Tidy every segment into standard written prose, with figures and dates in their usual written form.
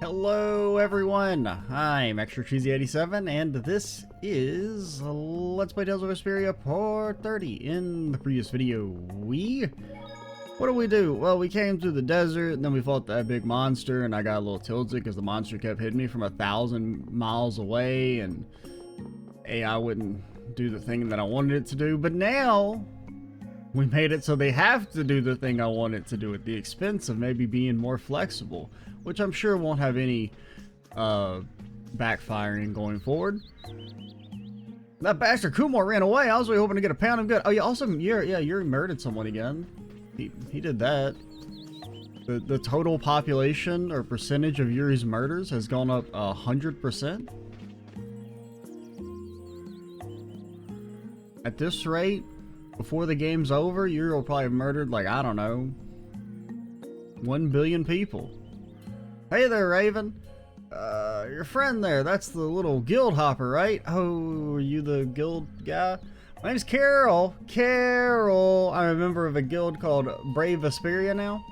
Hello everyone, I'm Extra Cheesy 87 and this is Let's Play Tales of Vesperia part 30. In the previous video, what did we do? Well, we came through the desert and then we fought that big monster and I got a little tilted because the monster kept hitting me from 1,000 miles away and AI wouldn't do the thing that I wanted it to do. But now we made it so they have to do the thing I want it to do at the expense of maybe being more flexible, which I'm sure won't have any backfiring going forward. That bastard Kumar ran away. I was really hoping to get a pound of good. Oh yeah, also Yuri murdered someone again. He did that. The total population or percentage of Yuri's murders has gone up 100%. At this rate, before the game's over, Yuri will probably have murdered, like, I don't know, 1 billion people. Hey there, Raven. Your friend there, that's the little guild hopper, right? Oh, are you the guild guy? My name's Carol. Carol. I'm a member of a guild called Brave Vesperia now.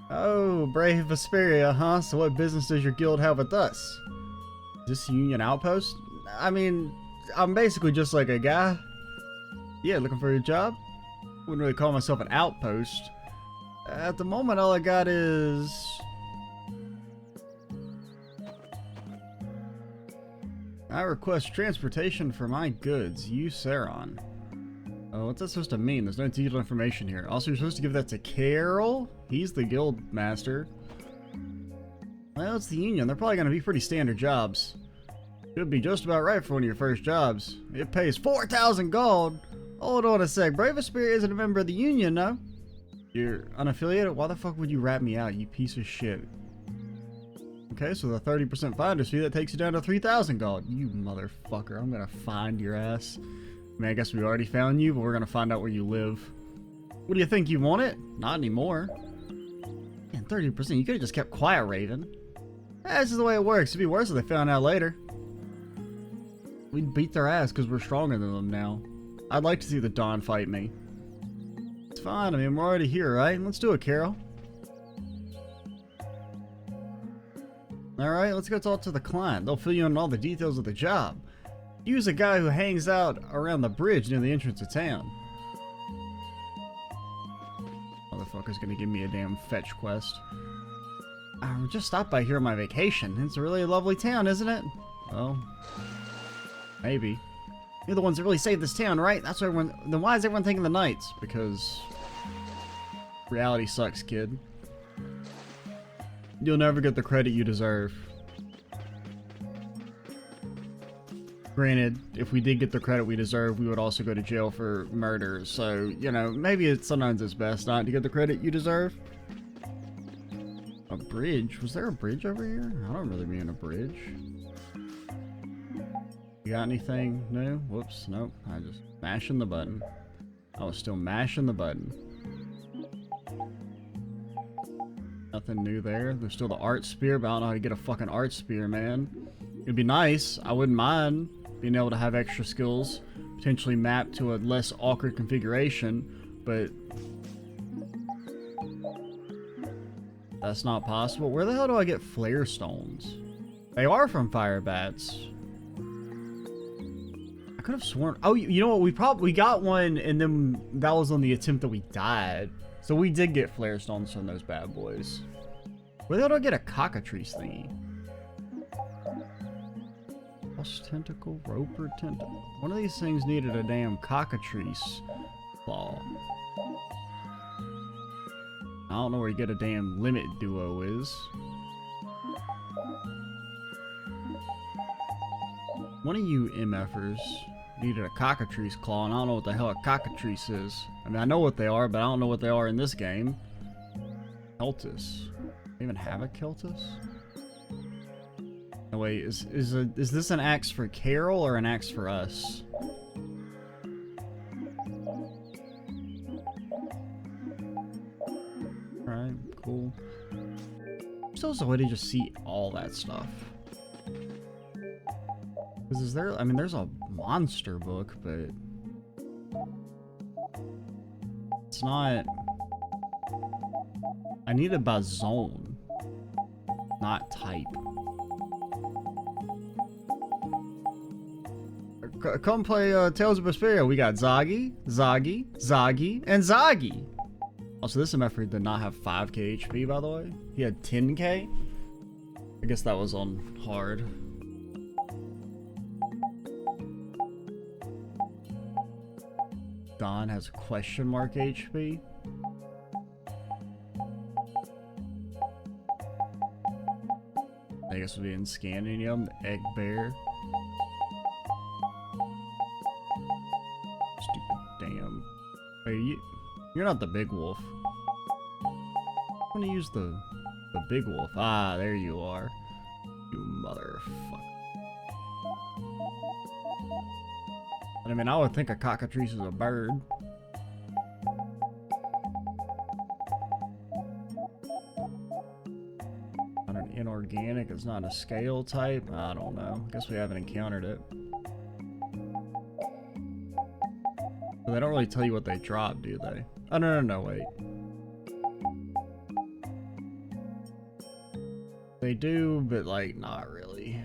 Oh, Brave Vesperia, huh? So what business does your guild have with us? Is this a Union outpost? I mean, I'm basically just like a guy. Yeah, looking for a job? Wouldn't really call myself an outpost. At the moment, all I got is... I request transportation for my goods. You, Saron. Oh, what's that supposed to mean? There's no detailed information here. Also, you're supposed to give that to Carol? He's the guild master. Well, it's the Union. They're probably going to be pretty standard jobs. Should be just about right for one of your first jobs. It pays 4,000 gold. Hold on a sec. Brave Vesperia isn't a member of the Union, no? You're unaffiliated? Why the fuck would you rat me out, you piece of shit? Okay, so the 30% finder's fee, that takes you down to 3,000 gold. You motherfucker, I'm gonna find your ass. I mean, I guess we already found you, but we're gonna find out where you live. What do you think, you want it? Not anymore. And 30%, you could've just kept quiet, Raven. This is the way it works. It'd be worse if they found out later. We'd beat their ass because we're stronger than them now. I'd like to see the Dawn fight me. It's fine, I mean, we're already here, right? Let's do it, Carol. Alright, let's go talk to the client. They'll fill you in on all the details of the job. Use a guy who hangs out around the bridge near the entrance of town. Motherfucker's gonna give me a damn fetch quest. I just stopped by here on my vacation. It's a really lovely town, isn't it? Well, maybe. You're the ones that really saved this town, right? That's why everyone. Then why is everyone taking the knights? Because reality sucks, kid. You'll never get the credit you deserve. Granted, if we did get the credit we deserve, we would also go to jail for murder. So, you know, maybe sometimes it's best not to get the credit you deserve. A bridge? Was there a bridge over here? I don't really mean a bridge. You got anything new? Whoops, nope. I just mashing the button. I was still mashing the button. Nothing new there. There's still the art spear, but I don't know how to get a fucking art spear, man. It'd be nice. I wouldn't mind being able to have extra skills, potentially mapped to a less awkward configuration, but that's not possible. Where the hell do I get flare stones? They are from fire bats. I could have sworn. Oh, you know what? We got one, and then that was on the attempt that we died. So we did get flare stones from those bad boys. Where the hell do I get a cockatrice thingy? Boss tentacle, roper tentacle. One of these things needed a damn cockatrice claw. I don't know where you get a damn limit duo is. One of you MFers needed a cockatrice claw, and I don't know what the hell a cockatrice is. I mean, I know what they are, but I don't know what they are in this game. Keltis. Do they even have a Keltis? No, wait, is this an axe for Carol or an axe for us? Alright, cool. Still a way to just see all that stuff. Because is there, I mean, there's a monster book, but it's not. I need it by zone. not type. Come play Tales of Vesperia. We got Zagi, Zagi, Zagi, and Zagi. Also, this MF did not have 5k HP, by the way. He had 10k. I guess that was on hard. Don has question mark HP. I guess we'll be in Scandinium, the Egg Bear. Stupid damn. Wait, you're not the big wolf. I want to use the big wolf. Ah, there you are. You motherfucker. I mean, I would think a cockatrice is a bird. Not an inorganic, it's not a scale type. I don't know. I guess we haven't encountered it. But they don't really tell you what they drop, do they? Oh, no, wait. They do, but like, not really.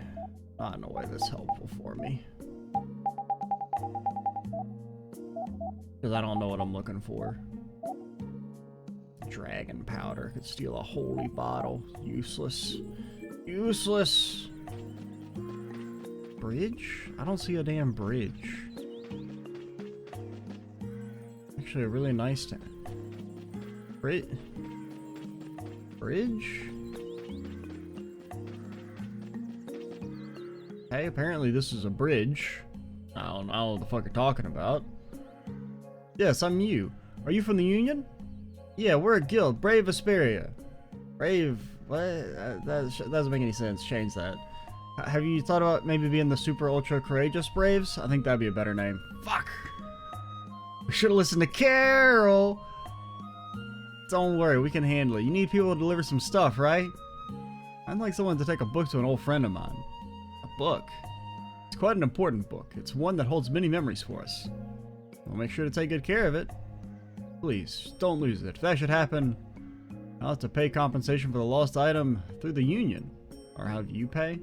Not in a way that's helpful for me. Because I don't know what I'm looking for. Dragon powder. Could steal a holy bottle. Useless. Useless. Bridge? I don't see a damn bridge. Actually, a really nice town. Bridge? Hey, apparently this is a bridge. I don't know what the fuck you're talking about. Yes, I'm you. Are you from the Union? Yeah, we're a guild. Brave Vesperia. Brave? What? That doesn't make any sense. Change that. Have you thought about maybe being the super ultra courageous Braves? I think that'd be a better name. Fuck. We should have listened to Carol. Don't worry, we can handle it. You need people to deliver some stuff, right? I'd like someone to take a book to an old friend of mine. A book? It's quite an important book. It's one that holds many memories for us. We'll make sure to take good care of it. Please, don't lose it. If that should happen, I'll have to pay compensation for the lost item through the Union. Or how do you pay?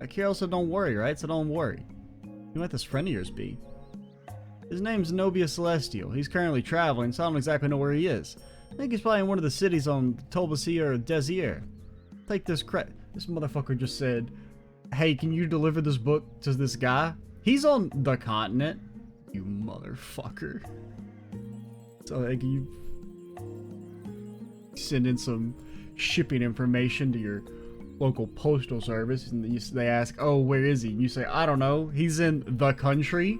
Carol said don't worry, right? So don't worry. Who might this friend of yours be? His name's Nobia Celestial. He's currently traveling, so I don't exactly know where he is. I think he's probably in one of the cities on Tolbasia or Desir. Take this This motherfucker just said, hey, can you deliver this book to this guy? He's on the continent. You motherfucker. So like you send in some shipping information to your local postal service and they ask, oh, where is he? And you say, I don't know. He's in the country.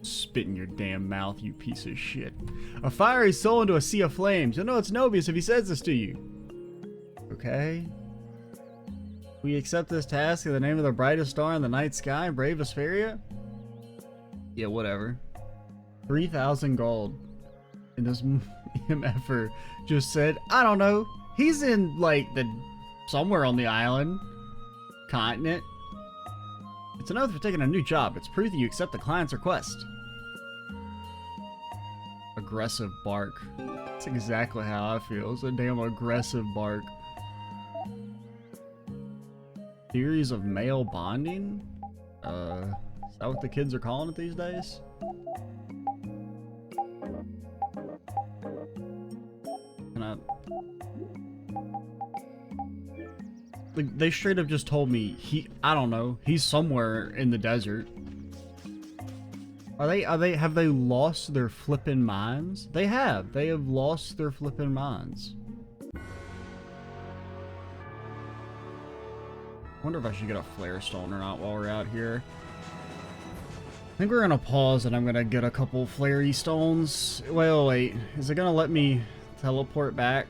Spit in your damn mouth, you piece of shit. A fiery soul into a sea of flames. You'll know it's Nobius if he says this to you. Okay. We accept this task in the name of the brightest star in the night sky, Brave Vesperia? Yeah, whatever. 3,000 gold. And this MFer just said, I don't know. He's in, like, somewhere on the island. Continent. It's an oath for taking a new job. It's proof that you accept the client's request. Aggressive bark. That's exactly how I feel. It's a damn aggressive bark. Theories of male bonding? Is that what the kids are calling it these days? Can I... Like, they straight up just told me I don't know, he's somewhere in the desert. Have they lost their flippin' minds? They have lost their flippin' minds. I wonder if I should get a flare stone or not while we're out here. I think we're gonna pause and I'm gonna get a couple flary stones. Wait, is it gonna let me teleport back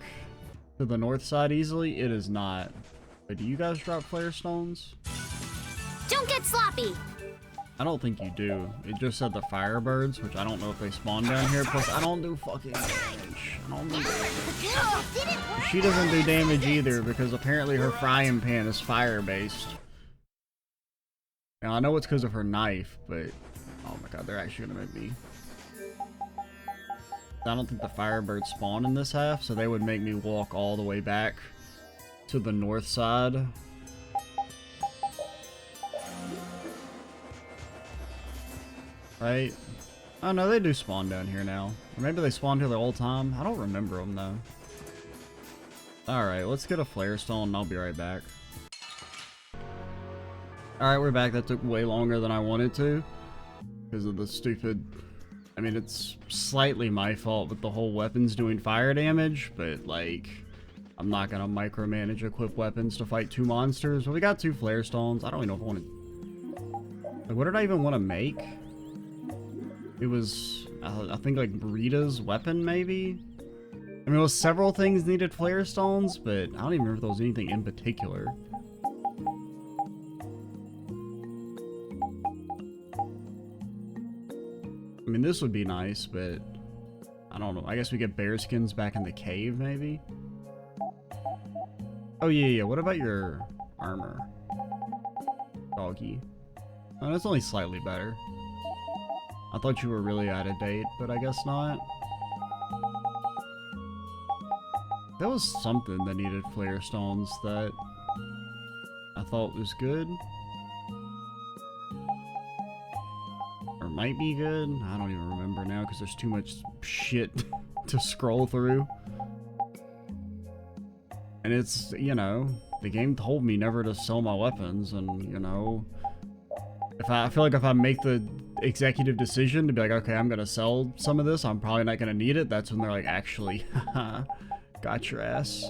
to the north side easily? It is not. But do you guys drop flare stones? Don't get sloppy! I don't think you do. It just said the firebirds, which I don't know if they spawn down here. Plus, I don't do fucking damage. I don't do damage. She doesn't do damage either because apparently her frying pan is fire-based. Now, I know it's because of her knife, but... Oh my god, they're actually gonna make me... I don't think the firebirds spawn in this half, so they would make me walk all the way back to the north side. Right? Oh no, they do spawn down here now. Or maybe they spawned here the whole time. I don't remember them though. Alright, let's get a flare stone and I'll be right back. Alright, we're back. That took way longer than I wanted to. Because of the stupid... I mean, it's slightly my fault with the whole weapons doing fire damage, but like... I'm not gonna micromanage equip weapons to fight 2 monsters. But we got 2 flare stones. I don't even know if I want to... Like, what did I even want to make? It was, I think, like, Rita's weapon, maybe? I mean, it was several things needed flare stones, but I don't even remember if there was anything in particular. I mean, this would be nice, but I don't know. I guess we get bear skins back in the cave, maybe? Oh, yeah. What about your armor? Doggy. Oh, that's only slightly better. I thought you were really out of date, but I guess not. There was something that needed flare stones that I thought was good. Or might be good. I don't even remember now because there's too much shit to scroll through. And it's, you know, the game told me never to sell my weapons, and, you know, I feel like if I make the executive decision to be like, okay, I'm gonna sell some of this, I'm probably not gonna need it, that's when they're like, actually, haha, got your ass.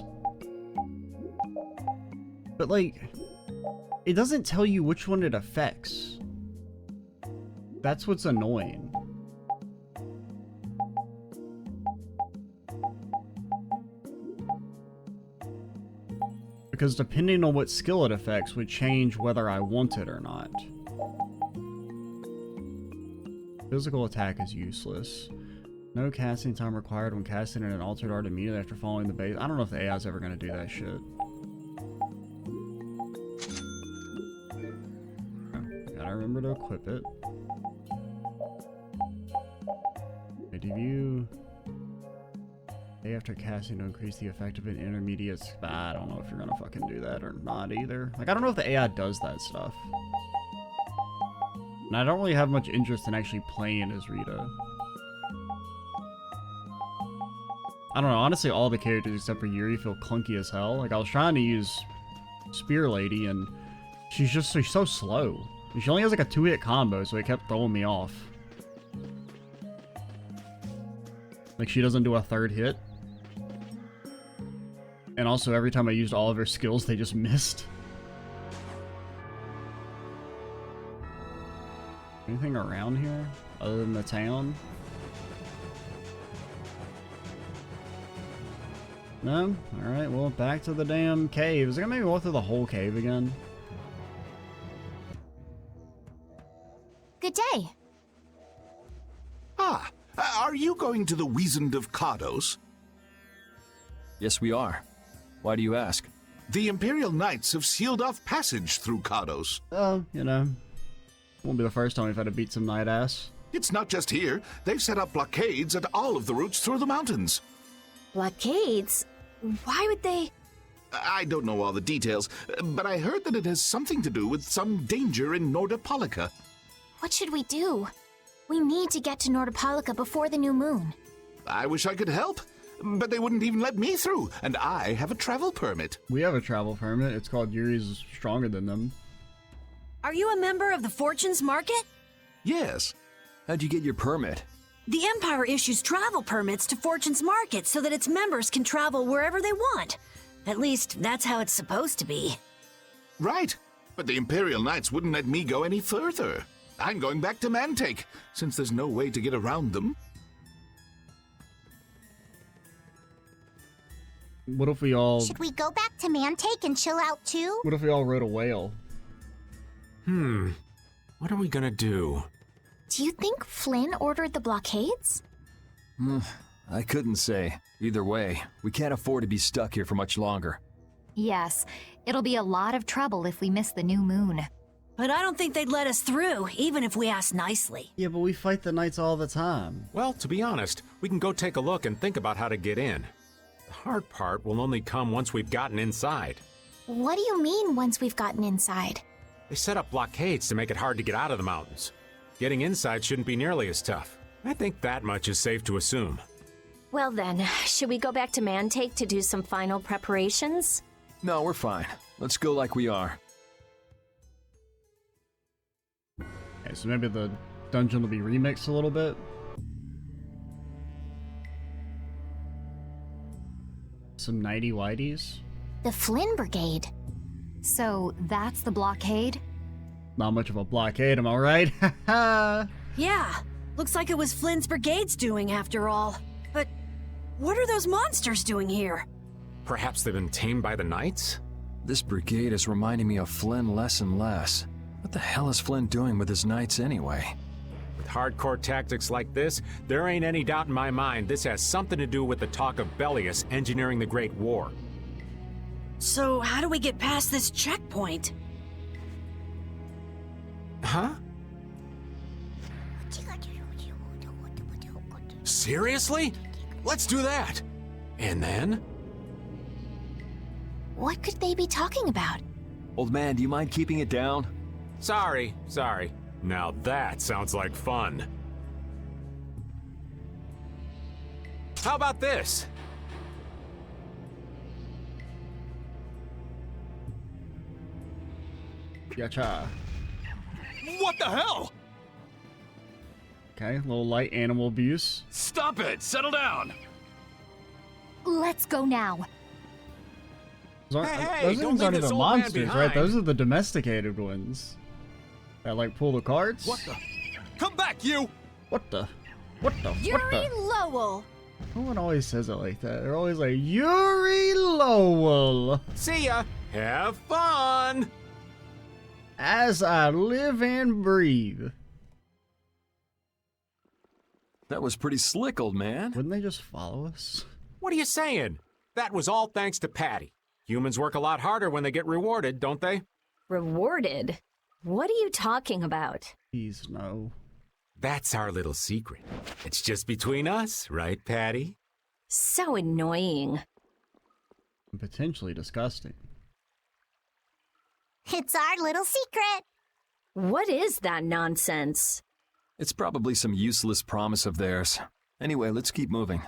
But like, it doesn't tell you which one it affects. That's what's annoying. Because depending on what skill it affects would change whether I want it or not. Physical attack is useless. No casting time required when casting an altered art immediately after following the base. I don't know if the AI is ever going to do that shit. Oh, gotta remember to equip it. Okay, view. After casting to increase the effect of an intermediate. I don't know if you're going to fucking do that or not either. Like, I don't know if the AI does that stuff. And I don't really have much interest in actually playing as Rita. I don't know, honestly all the characters except for Yuri feel clunky as hell. Like, I was trying to use Spear Lady and she's so slow. And she only has like a 2-hit combo, so it kept throwing me off. Like, she doesn't do a 3rd hit. And also every time I used all of her skills, they just missed. Anything around here other than the town? No? Alright, well, back to the damn cave. Is it gonna maybe go through the whole cave again? Good day. Ah, are you going to the Weasand of Cados? Yes, we are. Why do you ask? The Imperial Knights have sealed off passage through Cados. Oh, you know. Won't be the first time we've had to beat some night ass. It's not just here. They've set up blockades at all of the routes through the mountains. Blockades? Why would they... I don't know all the details, but I heard that it has something to do with some danger in Nordopolica. What should we do? We need to get to Nordopolica before the new moon. I wish I could help, but they wouldn't even let me through, and I have a travel permit. We have a travel permit. It's called Yuri's Stronger Than Them. Are you a member of the Fortunes Market? Yes. How'd you get your permit? The Empire issues travel permits to Fortunes Market so that its members can travel wherever they want. At least, that's how it's supposed to be. Right, but the Imperial Knights wouldn't let me go any further. I'm going back to Mantake, since there's no way to get around them. What if we all... Should we go back to Mantake and chill out too? What if we all rode a whale? What are we gonna do? Do you think Flynn ordered the blockades? I couldn't say. Either way, we can't afford to be stuck here for much longer. Yes, it'll be a lot of trouble if we miss the new moon. But I don't think they'd let us through, even if we asked nicely. Yeah, but we fight the knights all the time. Well, to be honest, we can go take a look and think about how to get in. The hard part will only come once we've gotten inside. What do you mean once we've gotten inside? They set up blockades to make it hard to get out of the mountains. Getting inside shouldn't be nearly as tough. I think that much is safe to assume. Well then, should we go back to Mantake to do some final preparations? No, we're fine. Let's go like we are. Okay, so maybe the dungeon will be remixed a little bit. Some nighty whiteys. The Flynn Brigade. So that's the blockade? Not much of a blockade, am I right? Haha. Yeah, looks like it was Flynn's brigade's doing after all. But what are those monsters doing here? Perhaps they've been tamed by the knights? This brigade is reminding me of Flynn less and less. What the hell is Flynn doing with his knights anyway? With hardcore tactics like this, there ain't any doubt in my mind this has something to do with the talk of Belius engineering the Great War. So how do we get past this checkpoint? Huh? Seriously? Let's do that! And then? What could they be talking about? Old man, do you mind keeping it down? Sorry. Now that sounds like fun. How about this? Yacha. What the hell? Okay, a little light animal abuse. Stop it! Settle down! Let's go now. Those Hey, things don't aren't leave this even old man monsters, right? behind. Those are the domesticated ones. That like pull the cards. What the? Come back, you! What the? What the? What Yuri the? Lowell. No one always says it like that. They're always like, Yuri Lowell. See ya! Have fun! As I live and breathe. That was pretty slick, old man. Wouldn't they just follow us? What are you saying? That was all thanks to Patty. Humans work a lot harder when they get rewarded, don't they? Rewarded? What are you talking about? Please, no. That's our little secret. It's just between us, right, Patty? So annoying. And potentially disgusting. It's our little secret. What is that nonsense? It's probably some useless promise of theirs. Anyway, let's keep moving.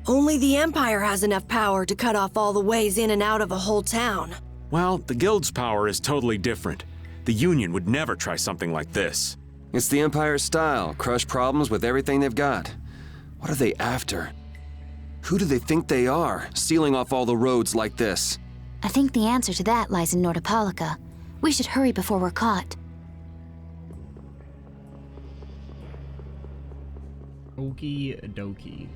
Only the Empire has enough power to cut off all the ways in and out of a whole town. Well, the Guild's power is totally different. The Union would never try something like this. It's the Empire's style, crush problems with everything they've got. What are they after? Who do they think they are, sealing off all the roads like this? I think the answer to that lies in Nordopolica. We should hurry before we're caught. Okie dokie.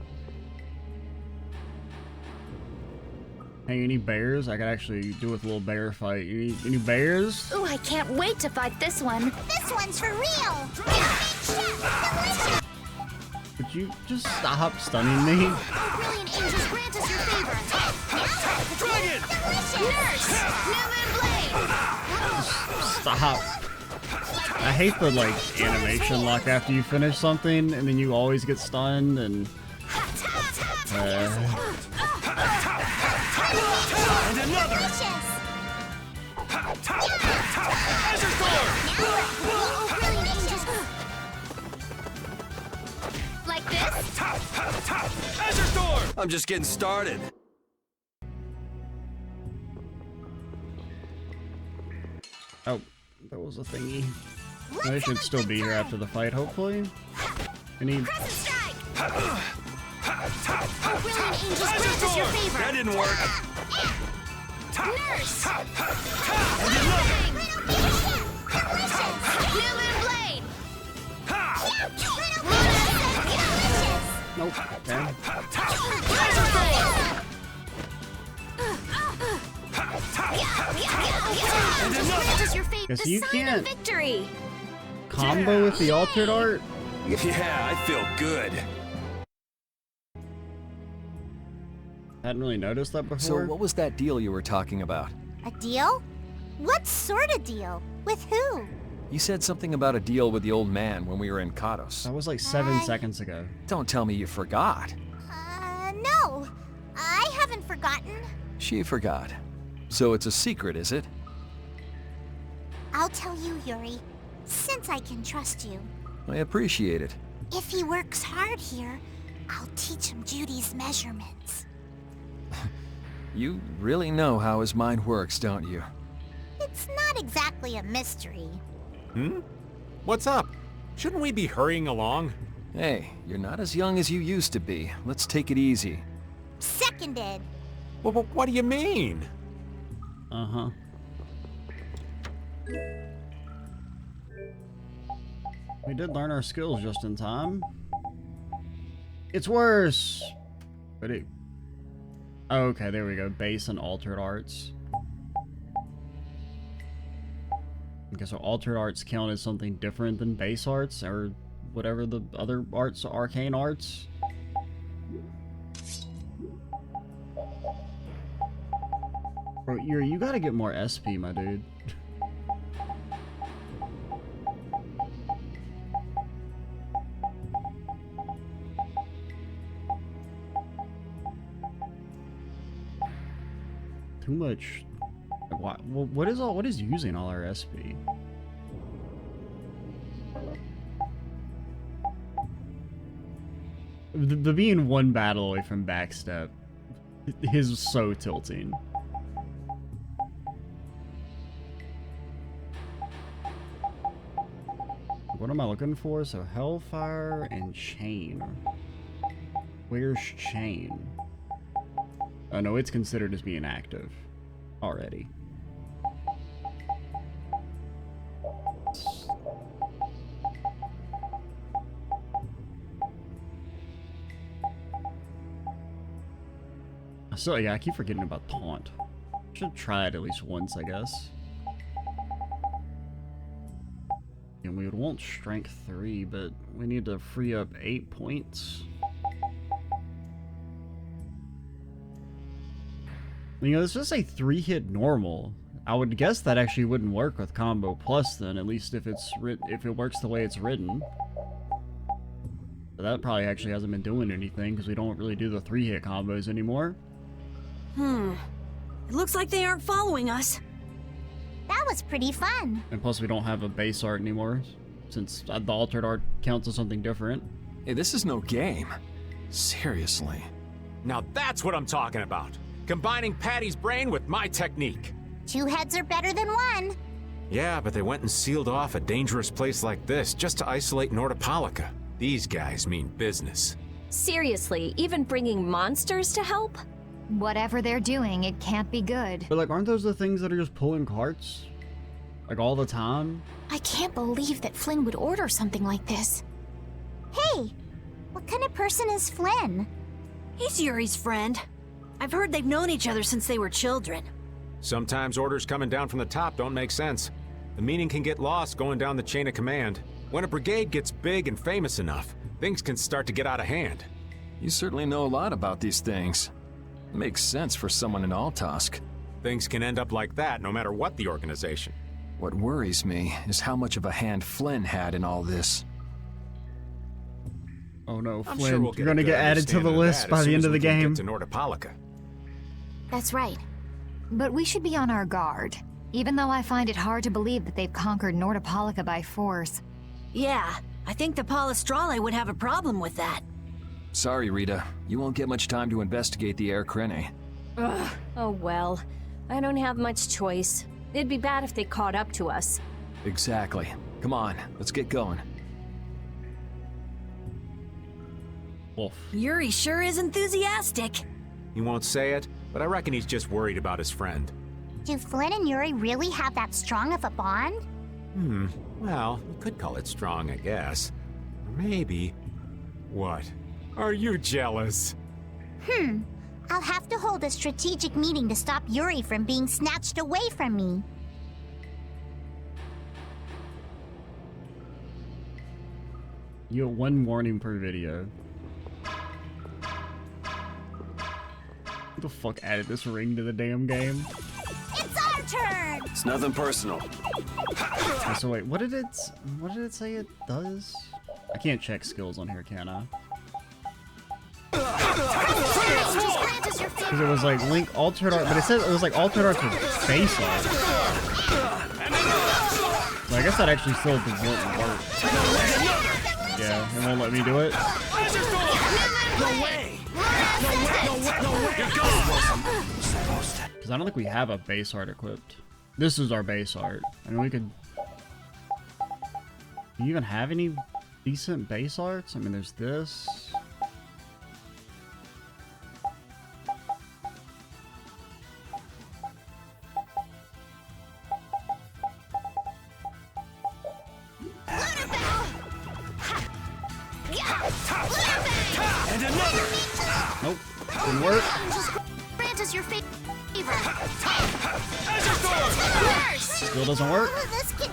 Hey, any bears? I could actually do with a little bear fight. Any bears? Ooh, I can't wait to fight this one. This one's for real. Would you just stop stunning me? Oh, brilliant angels, grant us your favor. Dragon! Nurse! Newman Blade! Stop. I hate the, like, animation lock after you finish something, and then you always get stunned, and... And another! Like this? I'm just getting started. Oh, that was a thingy. They should still be here after the fight, hopefully. Any... Crescent strike! Oh, brilliant angels, grant us your favor. That didn't work. Nurse! Newman Blade! Nope. Okay. Guess you can't Victory! combo with the altered art? Yeah, I feel good. Hadn't really noticed that So before. what was that deal you were talking about? A deal? What sort of deal? With who? You said something about a deal with the old man when we were in Cados. That was like 7 seconds ago. Don't tell me you forgot. No. I haven't forgotten. She forgot. So it's a secret, is it? I'll tell you, Yuri, since I can trust you. I appreciate it. If he works hard here, I'll teach him Judy's measurements. You really know how his mind works, don't you? It's not exactly a mystery. What's up? Shouldn't we be hurrying along? Hey, you're not as young as you used to be. Let's take it easy. Seconded. Well, what do you mean? Uh-huh. We did learn our skills just in time. It's worse! But it... Oh, okay, there we go. Base and altered arts. Okay, so altered arts count as something different than base arts, or whatever the other arts, arcane arts. Bro, you gotta get more SP, my dude. Too much. What is using all our SP? The being one battle away from backstep is so tilting. What am I looking for? So Hellfire and Chain. Where's Chain? Oh no, it's considered as being active already. So yeah, I keep forgetting about Taunt. Should try it at least once, I guess. And we would want Strength 3, but we need to free up 8 points. You know, it's just a 3-hit normal. I would guess that actually wouldn't work with Combo Plus then, at least if if it works the way it's written. But that probably actually hasn't been doing anything because we don't really do the 3-hit combos anymore. It looks like they aren't following us. That was pretty fun. And plus we don't have a base art anymore, since the altered art counts as something different. Hey, this is no game. Seriously. Now that's what I'm talking about. Combining Patty's brain with my technique. 2 heads are better than 1. Yeah, but they went and sealed off a dangerous place like this just to isolate Nordopolica. These guys mean business. Seriously, even bringing monsters to help? Whatever they're doing, it can't be good. But like, aren't those the things that are just pulling carts? Like all the time? I can't believe that Flynn would order something like this. Hey, what kind of person is Flynn? He's Yuri's friend. I've heard they've known each other since they were children. Sometimes orders coming down from the top don't make sense. The meaning can get lost going down the chain of command. When a brigade gets big and famous enough, things can start to get out of hand. You certainly know a lot about these things. Makes sense for someone in Altosk. Things can end up like that no matter what the organization. What worries me is how much of a hand Flynn had in all this. Oh no, I'm Flynn, sure we'll you're gonna get added to the list by the end of the game. To Nordopolica. That's right. But we should be on our guard. Even though I find it hard to believe that they've conquered Nordopolica by force. Yeah, I think the Palestrale would have a problem with that. Sorry, Rita. You won't get much time to investigate the Air Krene. Ugh, oh well. I don't have much choice. It'd be bad if they caught up to us. Exactly. Come on, let's get going. Wolf. Yuri sure is enthusiastic. He won't say it, but I reckon he's just worried about his friend. Do Flynn and Yuri really have that strong of a bond? Well, you could call it strong, I guess. Or maybe... What? Are you jealous? I'll have to hold a strategic meeting to stop Yuri from being snatched away from me. You have 1 warning per video. Who the fuck added this ring to the damn game? It's our turn. It's nothing personal. Okay, so wait, what did it say it does? I can't check skills on here, can I? Because it was like link altered art, but it said it was like altered art to base art. So I guess that actually still wouldn't work. Yeah, it won't let me do it. Because I don't think we have a base art equipped. This is our base art. I mean, we could... Do you even have any decent base arts? I mean, there's this. Nope, didn't work. Grant us your favor. Still doesn't work.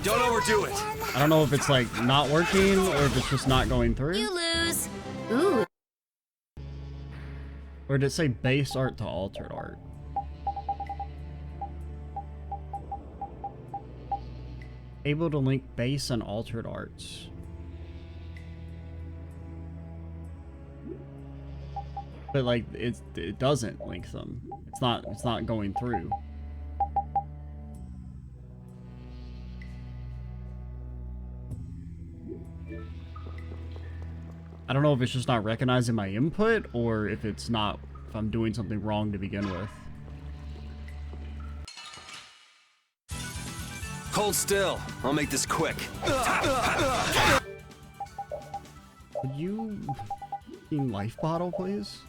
Don't overdo it. I don't know if it's like not working or if it's just not going through. You lose. Ooh. Or did it say base art to altered art? Able to link base and altered arts. But like it doesn't link them. It's not going through. I don't know if it's just not recognizing my input or if I'm doing something wrong to begin with. Hold still. I'll make this quick. Would you life bottle, please?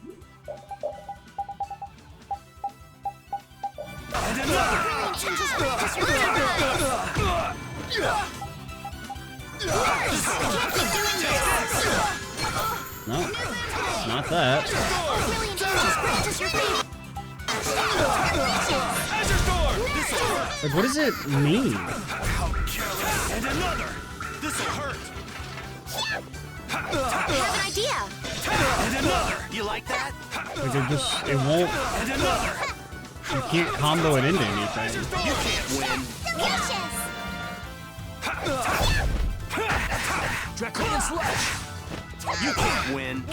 No, not that. Like, what does it mean? And another. This'll hurt. I have an idea. And another. You like that? Like it won't. And another. You can't combo it into anything. You can't win. Draconian Slash. You can't win.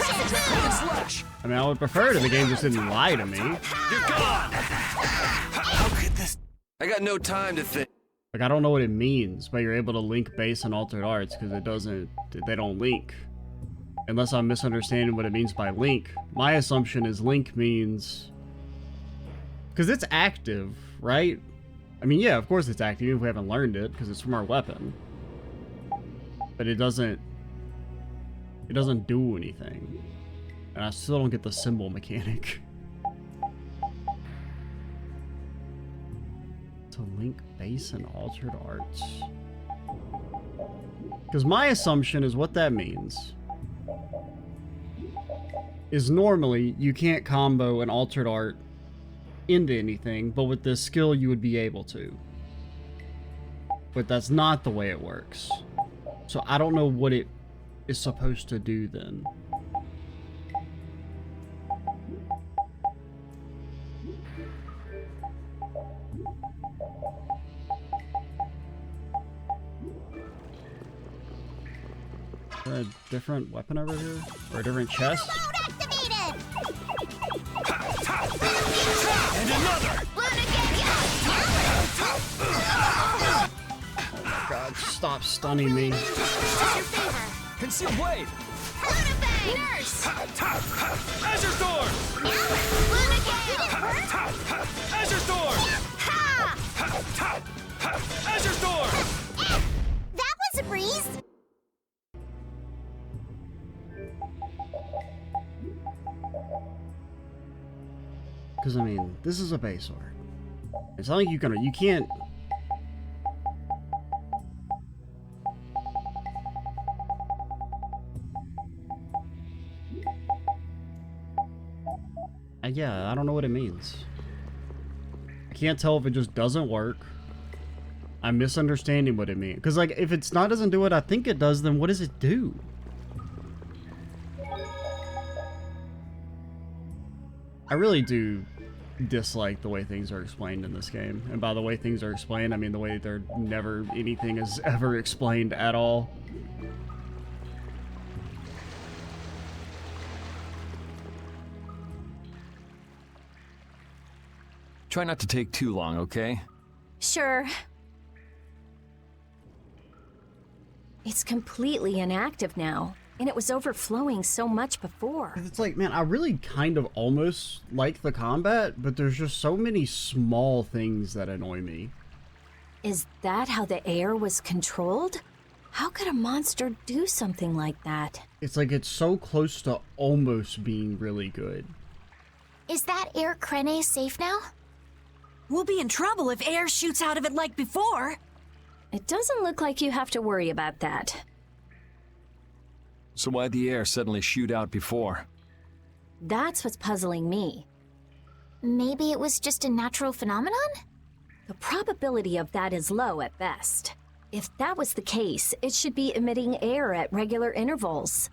Draconian Slash. I mean, I would prefer it if the game just didn't lie to me. You're gone. How could this? I got no time to think. Like, I don't know what it means, but you're able to link base and altered arts because they don't link. Unless I'm misunderstanding what it means by link. My assumption is link means... Because it's active, right? I mean, yeah, of course it's active even if we haven't learned it because it's from our weapon. But it doesn't do anything. And I still don't get the symbol mechanic. To link base and altered arts. Because my assumption is what that means is normally you can't combo an altered art into anything, but with this skill you would be able to. But that's not the way it works. So I don't know what it is supposed to do then. Is there a different weapon over here? Or a different chest? And another. Oh my god, stop stunning me. Concealed blade. Nurse. Azure Sword. Azure Sword. Azure Sword. That was a breeze. Because, I mean, this is a base art. It's not like you can't... Yeah, I don't know what it means. I can't tell if it just doesn't work. I'm misunderstanding what it means. Because, like, if it's not doesn't do what I think it does, then what does it do? I really do dislike the way things are explained in this game. And by the way things are explained, I mean the way they're never anything is ever explained at all. Try not to take too long, okay? Sure. It's completely inactive now, and it was overflowing so much before. It's like, man, I really kind of almost like the combat, but there's just so many small things that annoy me. Is that how the air was controlled? How could a monster do something like that? It's like it's so close to almost being really good. Is that air Krene safe now? We'll be in trouble if air shoots out of it like before. It doesn't look like you have to worry about that. So why'd the air suddenly shoot out before? That's what's puzzling me. Maybe it was just a natural phenomenon? The probability of that is low at best. If that was the case, it should be emitting air at regular intervals.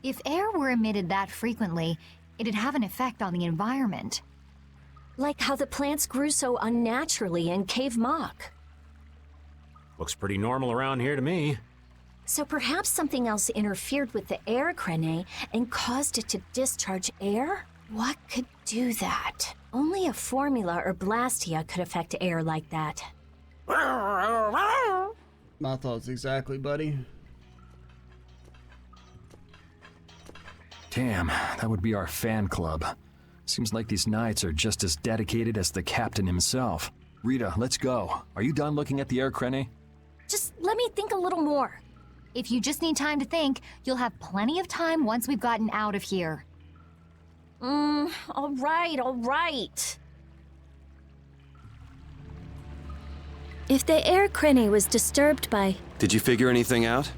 If air were emitted that frequently, it'd have an effect on the environment. Like how the plants grew so unnaturally in Cave Mock. Looks pretty normal around here to me. So perhaps something else interfered with the air Krene and caused it to discharge air? What could do that? Only a formula or blastia could affect air like that. My thoughts exactly, buddy. Damn, that would be our fan club. Seems like these knights are just as dedicated as the captain himself. Rita, let's go. Are you done looking at the air Krene? Just let me think a little more. If you just need time to think, you'll have plenty of time once we've gotten out of here. All right. If the air Krene was disturbed by... Did you figure anything out?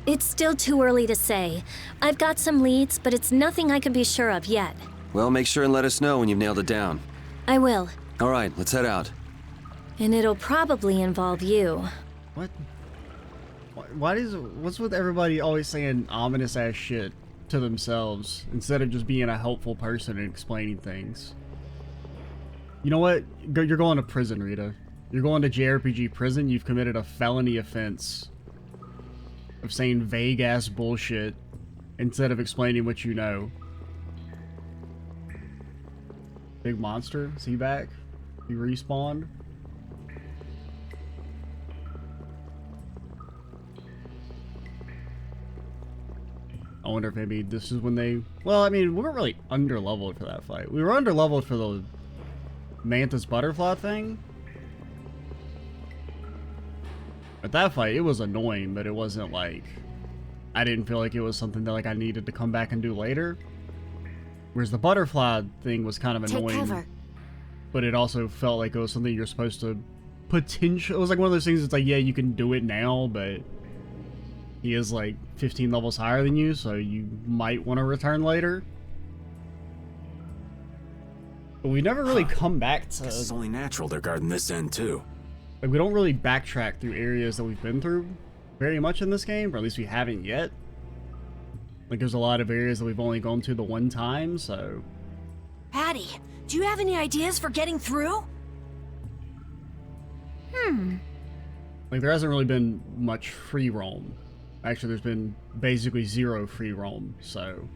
It's still too early to say. I've got some leads, but it's nothing I can be sure of yet. Well, make sure and let us know when you've nailed it down. I will. All right, let's head out. And it'll probably involve you. What? What's with everybody always saying ominous ass shit to themselves instead of just being a helpful person and explaining things? You know what? You're going to prison, Rita. You're going to JRPG prison. You've committed a felony offense of saying vague ass bullshit instead of explaining what you know. Big monster? Is he back? He respawned? I wonder if maybe this is when they... Well, I mean, we weren't really under-leveled for that fight. We were under-leveled for the Mantis Butterfly thing. But that fight, it was annoying, but it wasn't like... I didn't feel like it was something that like I needed to come back and do later. Whereas the butterfly thing was kind of annoying. Take cover. But it also felt like it was something you're supposed to potentially... It was like one of those things that's like, yeah, you can do it now, but... He is like 15 levels higher than you, so you might want to return later. But we never really come back to... Guess it's only natural they're guarding this end, too. Like, we don't really backtrack through areas that we've been through very much in this game, or at least we haven't yet. Like, there's a lot of areas that we've only gone to the one time, so... Patty, do you have any ideas for getting through? Like, there hasn't really been much free roam. Actually, there's been basically zero free roam, so...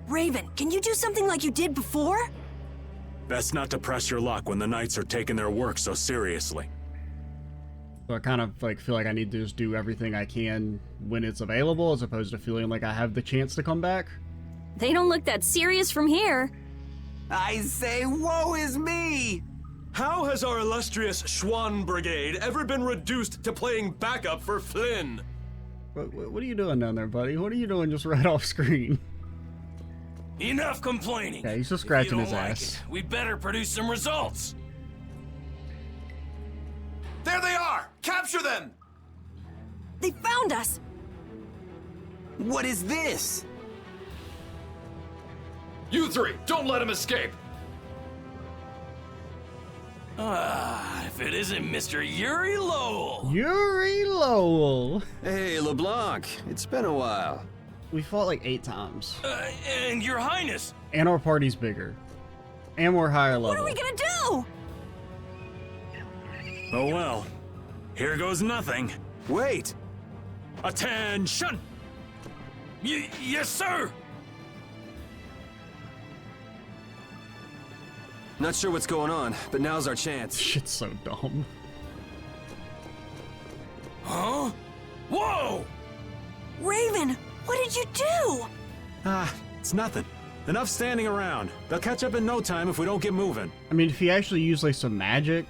Raven, can you do something like you did before? Best not to press your luck when the knights are taking their work so seriously. So I kind of like feel like I need to just do everything I can when it's available, as opposed to feeling like I have the chance to come back. They don't look that serious from here. I say, woe is me! How has our illustrious Schwann Brigade ever been reduced to playing backup for Flynn? What are you doing down there, buddy? What are you doing just right off screen? Enough complaining. Yeah, he's just scratching his ass. We better produce some results. There they are! Capture them! They found us! What is this? You three, don't let him escape! If it isn't Mr. Yuri Lowell! Yuri Lowell! Hey, LeBlanc. It's been a while. We fought like 8 times. And Your Highness! And our party's bigger. And we're higher level. What are we gonna do? Oh well. Here goes nothing. Wait! Attention! Yes, sir! Not sure what's going on, but now's our chance. Shit's so dumb. Huh? Whoa! Raven, what did you do? Ah, it's nothing. Enough standing around. They'll catch up in no time if we don't get moving. I mean, if he actually used like some magic,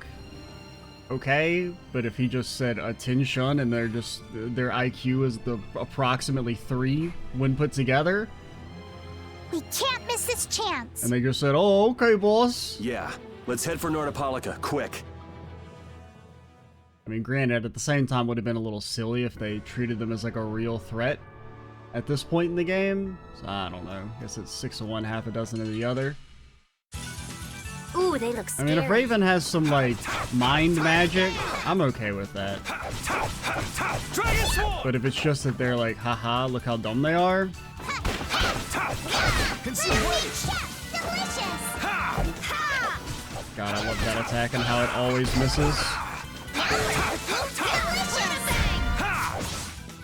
okay, but if he just said attention and their IQ is the approximately 3 when put together, We can't miss this chance. and they just said, "Oh, okay, boss." Yeah, let's head for Nordopolica, quick. I mean, granted, at the same time, would have been a little silly if they treated them as like a real threat at this point in the game. So I don't know. I guess it's 6 of one, half a dozen of the other. Ooh, they look I scary. mean, if Raven has some like mind magic, I'm okay with that. But if it's just that they're like, haha, look how dumb they are. God, I love that attack and how it always misses.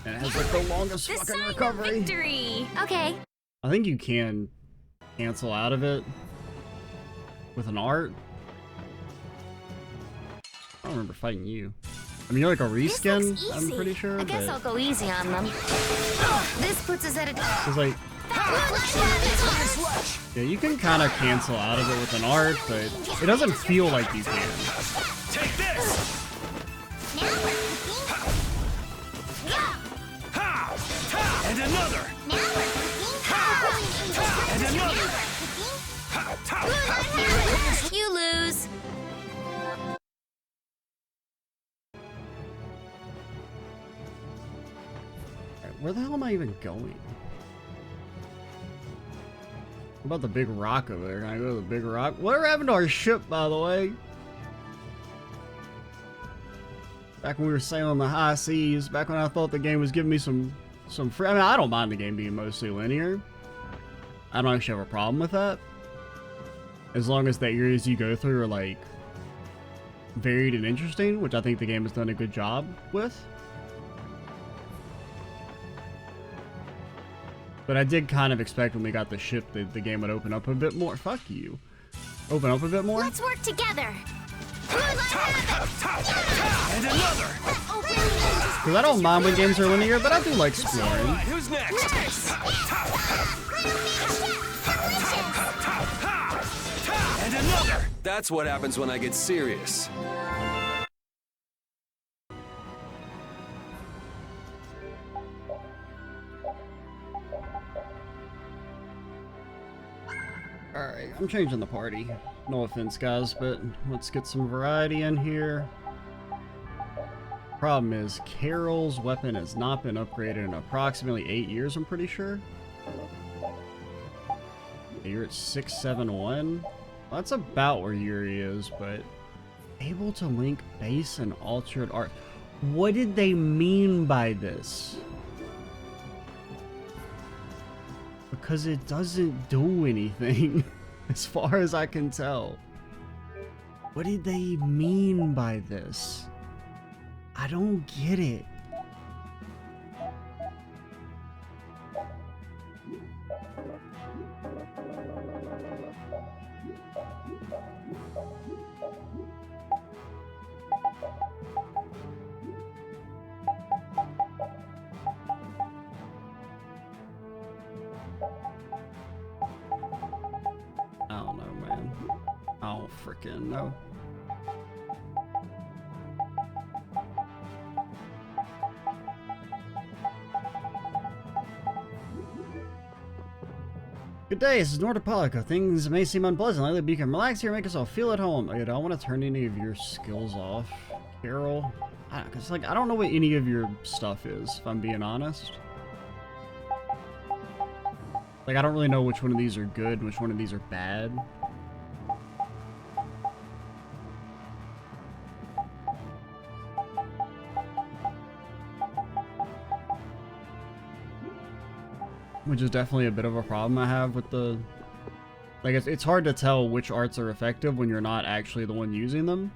And it has like the longest The fucking sign of recovery. victory. Okay. I think you can cancel out of it with an art. I don't remember fighting you. I mean, you're like a reskin, This looks I'm easy. pretty sure. I guess but I'll go easy on them. This puts us at a... it's like, yeah, you can kind of cancel out of it with an art, but it doesn't feel like you can. Take this! And another! And another! You lose. Alright, where the hell am I even going? What about the big rock over there? Can I go to the big rock? Whatever happened to our ship, by the way? Back when we were sailing the high seas, back when I thought the game was giving me some free... I mean, I don't mind the game being mostly linear. I don't actually have a problem with that. As long as the areas you go through are, like, varied and interesting, which I think the game has done a good job with. But I did kind of expect when we got the ship that the game would open up a bit more. Fuck you. Open up a bit more? Let's work together. And another! Because I don't mind when games are linear, but I do like exploring. Who's next? And another! That's what happens when I get serious. Alright, I'm changing the party. No offense, guys, but let's get some variety in here. Problem is, Carol's weapon has not been upgraded in approximately 8 years, I'm pretty sure. You're at 671. Well, that's about where Yuri is, but able to link base and altered art. What did they mean by this? Because it doesn't do anything, as far as I can tell. What did they mean by this? I don't get it. I don't know, man. I don't freaking know. Good day, this is Nordopolica. Things may seem unpleasant lately, but you can relax here and make yourself feel at home. I don't want to turn any of your skills off, Carol. Cause like, I don't know what any of your stuff is, if I'm being honest. Like, I don't really know which one of these are good and which one of these are bad. Which is definitely a bit of a problem I have with the Like, it's hard to tell which arts are effective when you're not actually the one using them.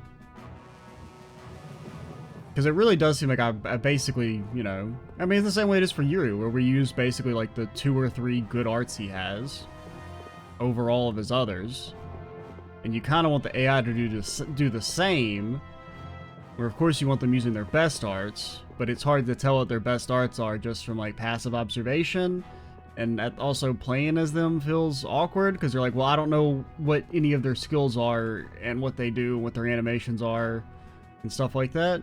Because it really does seem like I basically, you know... I mean, it's the same way it is for Yuri, where we use basically, like, the 2 or 3 good arts he has over all of his others. And you kind of want the AI to do the same, where of course you want them using their best arts, but it's hard to tell what their best arts are just from, like, passive observation. And also playing as them feels awkward, because they're like, well, I don't know what any of their skills are, and what they do, and what their animations are, and stuff like that.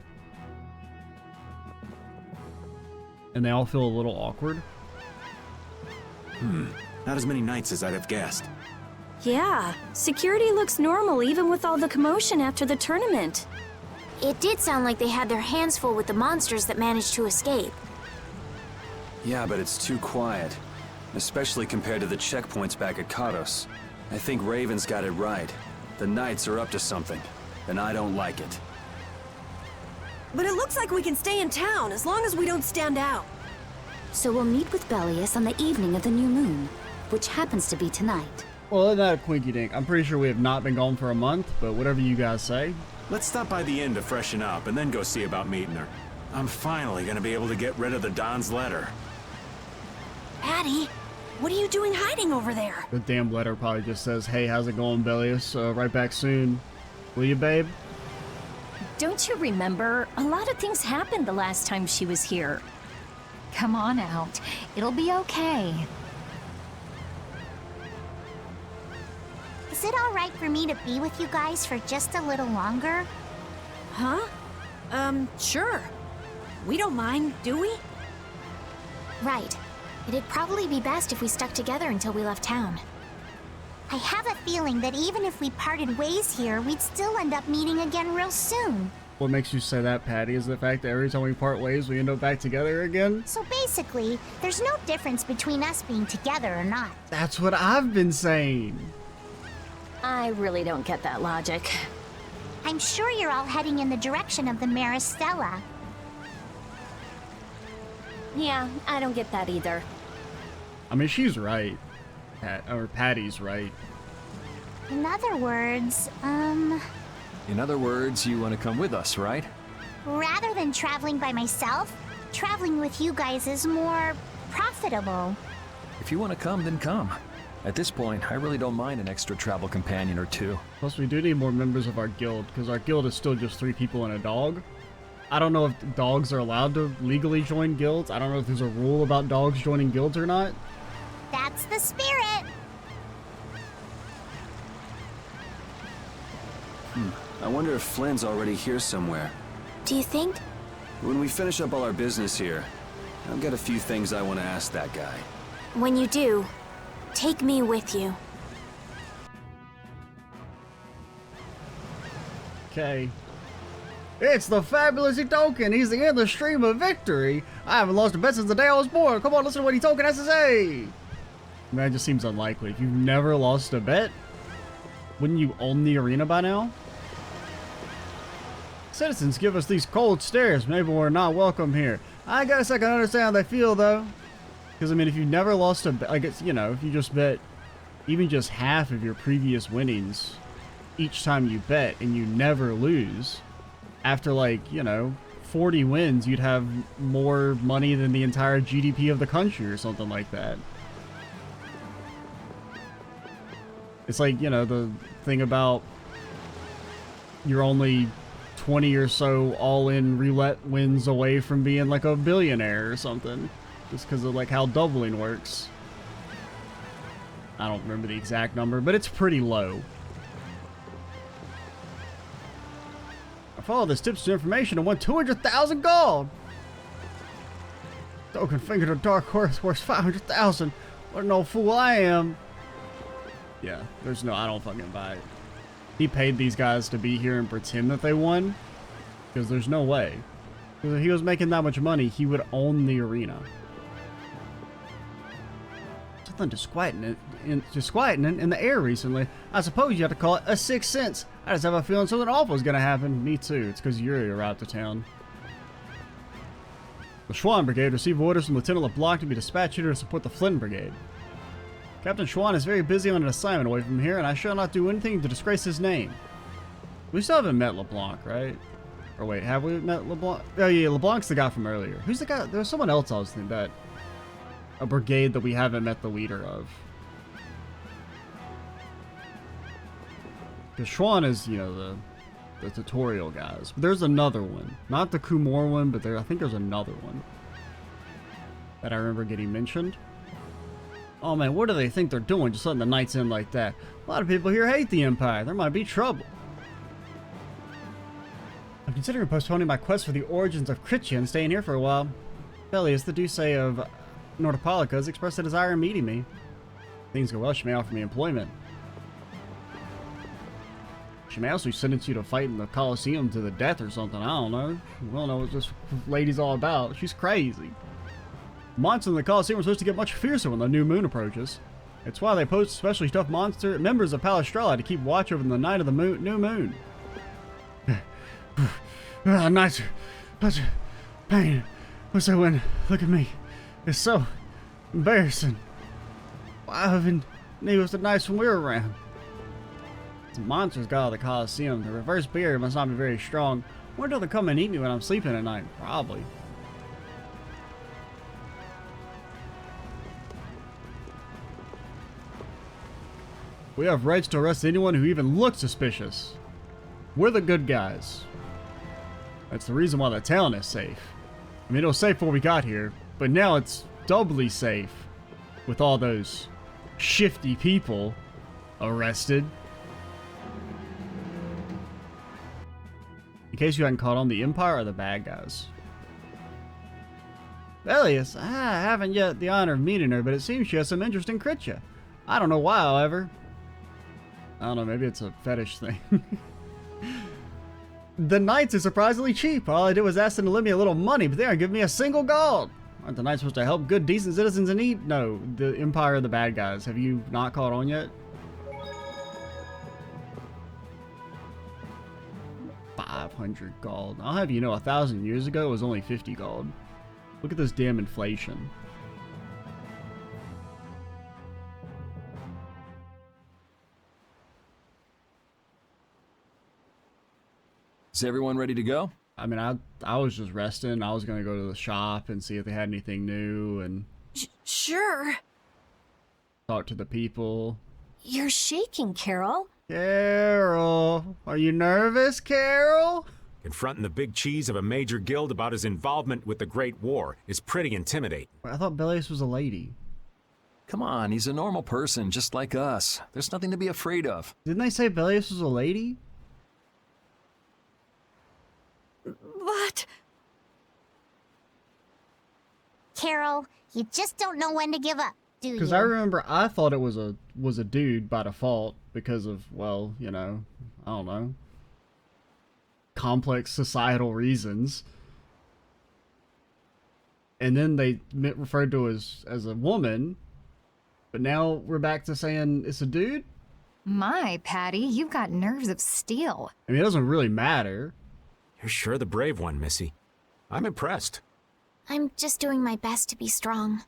And they all feel a little awkward. Not as many knights as I'd have guessed. Yeah, security looks normal even with all the commotion after the tournament. It did sound like they had their hands full with the monsters that managed to escape. Yeah, but it's too quiet. Especially compared to the checkpoints back at Cados. I think Raven's got it right. The knights are up to something, and I don't like it. But it looks like we can stay in town as long as we don't stand out. So we'll meet with Belius on the evening of the new moon, which happens to be tonight. Well, isn't that a quinky dink? I'm pretty sure we have not been gone for a month, but whatever you guys say. Let's stop by the inn to freshen up and then go see about meeting her. I'm finally gonna be able to get rid of the Don's letter. Addie, what are you doing hiding over there? The damn letter probably just says, hey, how's it going, Belius? Right back soon. Will you, babe? Don't you remember? A lot of things happened the last time she was here. Come on out. It'll be okay. Is it alright for me to be with you guys for just a little longer? Huh? Sure. We don't mind, do we? Right. It'd probably be best if we stuck together until we left town. I have a feeling that even if we parted ways here, we'd still end up meeting again real soon. What makes you say that, Patty, is the fact that every time we part ways, we end up back together again? So basically, there's no difference between us being together or not. That's what I've been saying. I really don't get that logic. I'm sure you're all heading in the direction of the Maristella. Yeah, I don't get that either. I mean, she's right. Patty's right. In other words, In other words, you want to come with us, right? rather than traveling by myself, traveling with you guys is more profitable. If you want to come, then come. At this point, I really don't mind an extra travel companion or 2. Plus, we do need more members of our guild, because our guild is still just 3 people and a dog. I don't know if dogs are allowed to legally join guilds. I don't know if there's a rule about dogs joining guilds or not. That's the spirit! I wonder if Flynn's already here somewhere. Do you think? When we finish up all our business here, I've got a few things I want to ask that guy. When you do, take me with you. Okay. It's the fabulous Itoken. He's the endless stream of victory. I haven't lost a bet since the day I was born. Come on, listen to what Itoken has to say. Man, it just seems unlikely. If you've never lost a bet, wouldn't you own the arena by now? Citizens give us these cold stares. Maybe we're not welcome here. I guess I can understand how they feel, though. Because, I mean, if you've never lost a bet, like, it's, you know, if you just bet even just half of your previous winnings each time you bet and you never lose, after, like, you know, 40 wins, you'd have more money than the entire GDP of the country or something like that. It's like, you know, the thing about you're only 20 or so all-in roulette wins away from being like a billionaire or something. Just because of like how doubling works. I don't remember the exact number, but it's pretty low. I followed this tips to information and won 200,000 gold. Token finger to dark horse worth 500,000. What an old fool I am. Yeah, there's no, I don't fucking buy it. He paid these guys to be here and pretend that they won, because there's no way. Because if he was making that much money, he would own the arena. Something disquieting in the air recently. I suppose you have to call it a sixth sense. I just have a feeling something awful is going to happen. Me too. It's because Yuri arrived to town. The Schwann Brigade received orders from Lieutenant LeBlanc to be dispatched here to support the Flynn Brigade. Captain Schwan is very busy on an assignment away from here, and I shall not do anything to disgrace his name. We still haven't met LeBlanc, right? Or wait, have we met LeBlanc? Oh yeah, LeBlanc's the guy from earlier. Who's the guy? There's someone else I was thinking that... A brigade that we haven't met the leader of. Because Schwan is, you know, the tutorial guys. But there's another one. Not the Kumor one, but I think there's another one. That I remember getting mentioned. Oh man, what do they think they're doing just letting the knights in like that? A lot of people here hate the Empire. There might be trouble. I'm considering postponing my quest for the origins of Critcha and staying here for a while. Belius, the Duce of Nordopolica, has expressed a desire in meeting me. If things go well, she may offer me employment. She may also sentence you to fight in the Colosseum to the death or something. I don't know. We don't know what this lady's all about. She's crazy. Monsters in the Colosseum are supposed to get much fiercer when the new moon approaches. It's why they post especially tough members of Palestrella to keep watch over the night of the new moon. Nights are such pain. What's that wind? Look at me. It's so embarrassing. I haven't knew it was the nights when we were around. The monsters got out of the Colosseum. The reverse barrier must not be very strong. Wonder if they'll come and eat me when I'm sleeping at night. Probably. We have rights to arrest anyone who even looks suspicious. We're the good guys. That's the reason why the town is safe. I mean, it was safe before we got here, but now it's doubly safe with all those shifty people arrested. In case you hadn't caught on, the Empire are the bad guys. Belius, I haven't yet the honor of meeting her, but it seems she has some interest in Critcha. I don't know why, however. I don't know, maybe it's a fetish thing. The knights are surprisingly cheap. All I did was ask them to lend me a little money, but they aren't giving me a single gold. Aren't the knights supposed to help good, decent citizens in need? No, the Empire are the bad guys. Have you not caught on yet? 500 gold. I'll have you know, 1,000 years ago it was only 50 gold. Look at this damn inflation. Is everyone ready to go? I mean, I was just resting. I was going to go to the shop and see if they had anything new and... Sure. Talk to the people. You're shaking, Carol. Carol! Are you nervous, Carol? Confronting the big cheese of a major guild about his involvement with the Great War is pretty intimidating. I thought Belius was a lady. Come on, he's a normal person, just like us. There's nothing to be afraid of. Didn't they say Belius was a lady? What? Carol, you just don't know when to give up, do you? Because I remember I thought it was a dude by default because of, well, you know, I don't know, complex societal reasons. And then they referred to as a woman, but now we're back to saying it's a dude? My, Patty, you've got nerves of steel. I mean, it doesn't really matter. You're sure the brave one, Missy. I'm impressed. I'm just doing my best to be strong.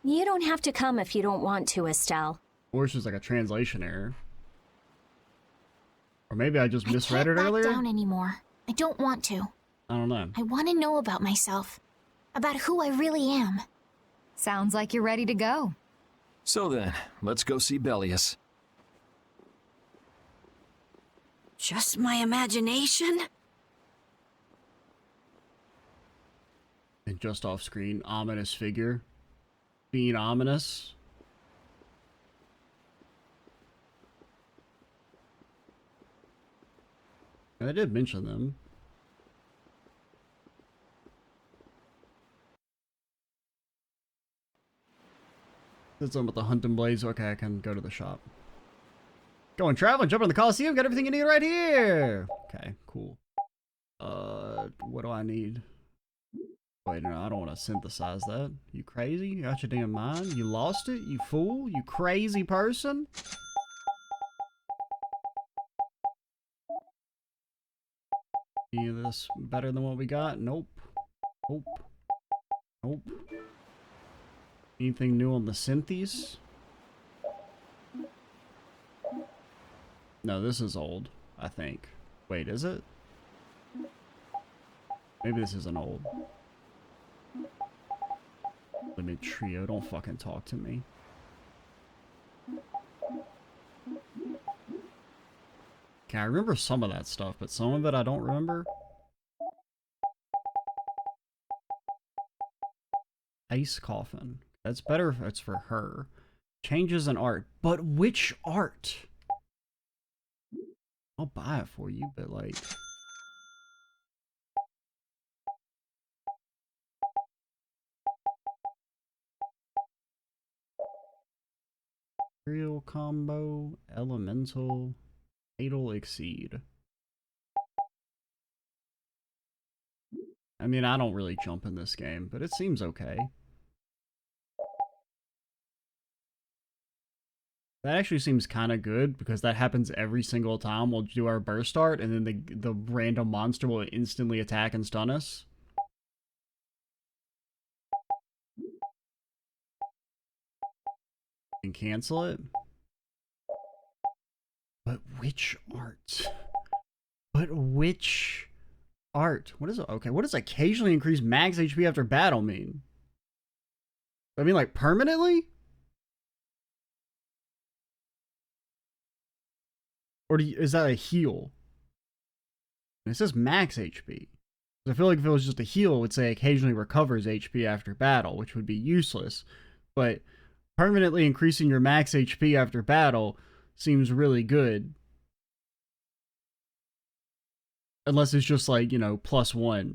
You don't have to come if you don't want to, Estelle. Or it's just like a translation error. Or maybe I just misread it earlier? I can't back down anymore. I don't want to. I don't know. I want to know about myself. About who I really am. Sounds like you're ready to go. So then, let's go see Belius. Just my imagination? And just off screen, ominous figure. Being ominous. And I did mention them. That's on with the hunting blades. Okay, I can go to the shop. Go and travel and jump in the Colosseum. Got everything you need right here. Okay, cool. What do I need? Wait, no, I don't want to synthesize that. You crazy? You out your damn mind? You lost it? You fool? You crazy person? Any of this better than what we got? Nope. Nope. Nope. Anything new on the synthes? No, this is old, I think. Wait, is it? Maybe this isn't old. Limit trio, don't fucking talk to me. Okay, I remember some of that stuff, but some of it I don't remember. Ice coffin. That's better if it's for her. Changes in art. But which art? I'll buy it for you, but like... Material combo, elemental, fatal exceed. I mean, I don't really jump in this game, but it seems okay. That actually seems kind of good, because that happens every single time we'll do our burst art, and then the random monster will instantly attack and stun us. And cancel it. But which art? But which art? What is it? Okay, what does occasionally increase max HP after battle mean? I mean, like, permanently? Or is that a heal? And it says max HP. I feel like if it was just a heal, it would say occasionally recovers HP after battle, which would be useless. But permanently increasing your max HP after battle seems really good. Unless it's just like, you know, +1. I feel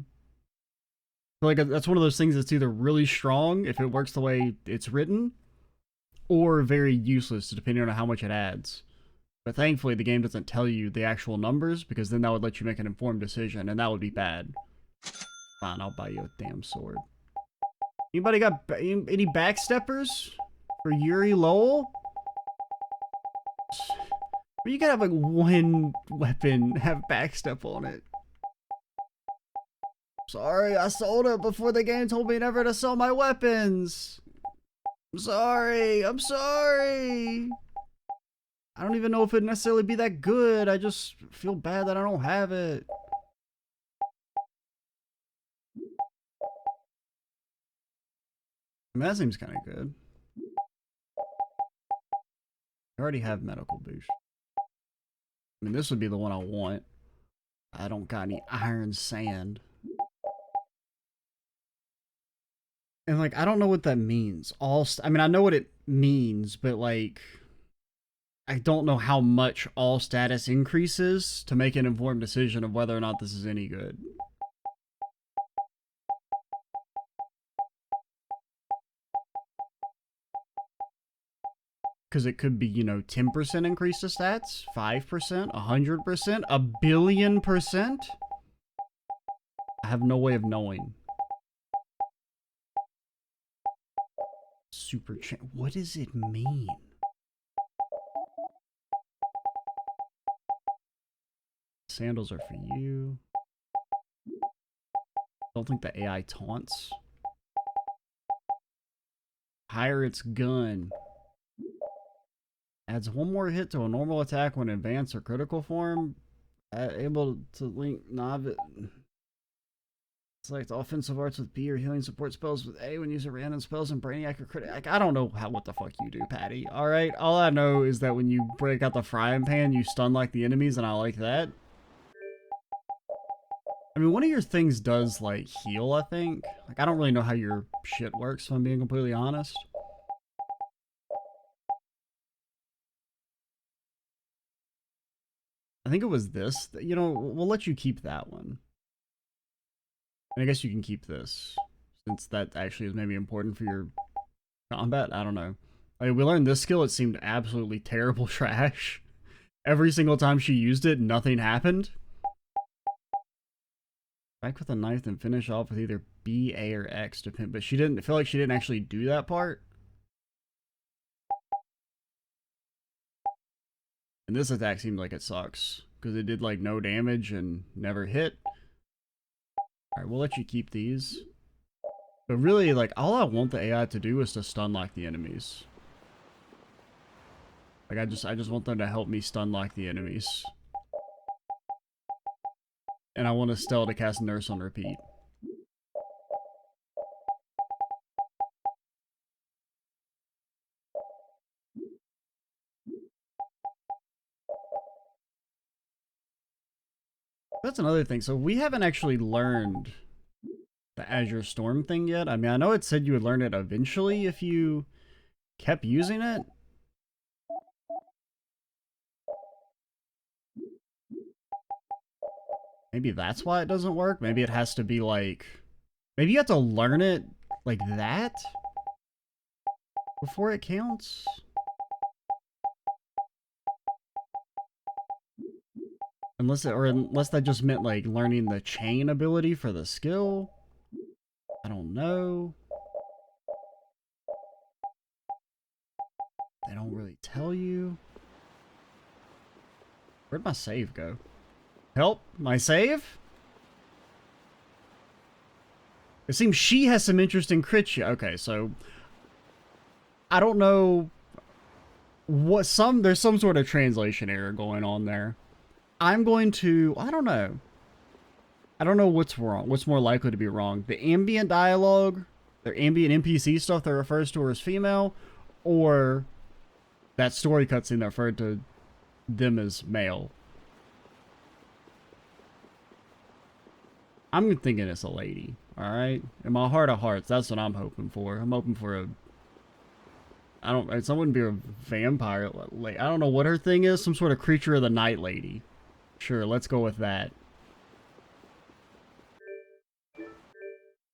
like that's one of those things that's either really strong, if it works the way it's written, or very useless, depending on how much it adds. But thankfully, the game doesn't tell you the actual numbers, because then that would let you make an informed decision, and that would be bad. Fine, I'll buy you a damn sword. Anybody got any backsteppers for Yuri Lowell? But you gotta have like one weapon have backstep on it. Sorry, I sold it before the game told me never to sell my weapons. I'm sorry. I'm sorry. I don't even know if it'd necessarily be that good. I just feel bad that I don't have it. I mean, that seems kind of good. I already have medical boost. I mean, this would be the one I want. I don't got any iron sand. And, like, I don't know what that means. I mean, I know what it means, but, like, I don't know how much all status increases to make an informed decision of whether or not this is any good. Because it could be, you know, 10% increase to stats, 5%, 100%, 1,000,000,000%. I have no way of knowing. Super what does it mean? Sandals are for you. Don't think the AI taunts. Hire its gun. Adds one more hit to a normal attack when advanced or critical form. Able to link novice. Select offensive arts with B or healing support spells with A when using random spells and Brainiac or critical. Like, I don't know what the fuck you do, Patty. Alright, all I know is that when you break out the frying pan, you stun like the enemies, and I like that. I mean, one of your things does, like, heal, I think. Like, I don't really know how your shit works, if I'm being completely honest. I think it was this. You know, we'll let you keep that one. And I guess you can keep this, since that actually is maybe important for your combat. I don't know. Like, we learned this skill, it seemed absolutely terrible trash. Every single time she used it, nothing happened. Back with a knife and finish off with either B, A, or X, depend. But she didn't. I feel like she didn't actually do that part. And this attack seemed like it sucks, because it did like no damage and never hit. Alright, we'll let you keep these. But really, like, all I want the AI to do is to stun lock the enemies. Like, I just want them to help me stun lock the enemies. And I want Estelle to cast Nurse on repeat. That's another thing. So we haven't actually learned the Azure Storm thing yet. I mean, I know it said you would learn it eventually if you kept using it. Maybe that's why it doesn't work. Maybe it has to be like... Maybe you have to learn it like that before it counts? Unless that just meant like learning the chain ability for the skill. I don't know. They don't really tell you. Where'd my save go? Help! My save? It seems she has some interesting crit shit. Okay, so I don't know what there's some sort of translation error going on there. I'm going to, I don't know what's wrong. What's more likely to be wrong? The ambient dialogue, their ambient NPC stuff that refers to her as female, or that story cutscene that referred to them as male. I'm thinking it's a lady, alright? In my heart of hearts, that's what I'm hoping for. I'm hoping for a... It wouldn't be a vampire. I don't know what her thing is. Some sort of creature of the night lady. Sure, let's go with that.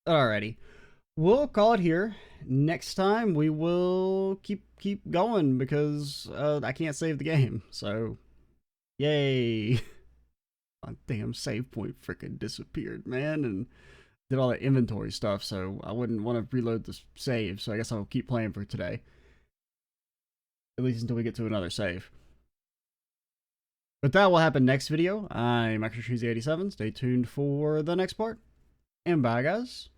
Alrighty. We'll call it here. Next time, we will keep going because I can't save the game. So, yay. My damn save point freaking disappeared, man, and did all that inventory stuff, so I wouldn't want to reload the save, so I guess I'll keep playing for today. At least until we get to another save. But that will happen next video. I'm MicroTreezy87. Stay tuned for the next part. And bye, guys.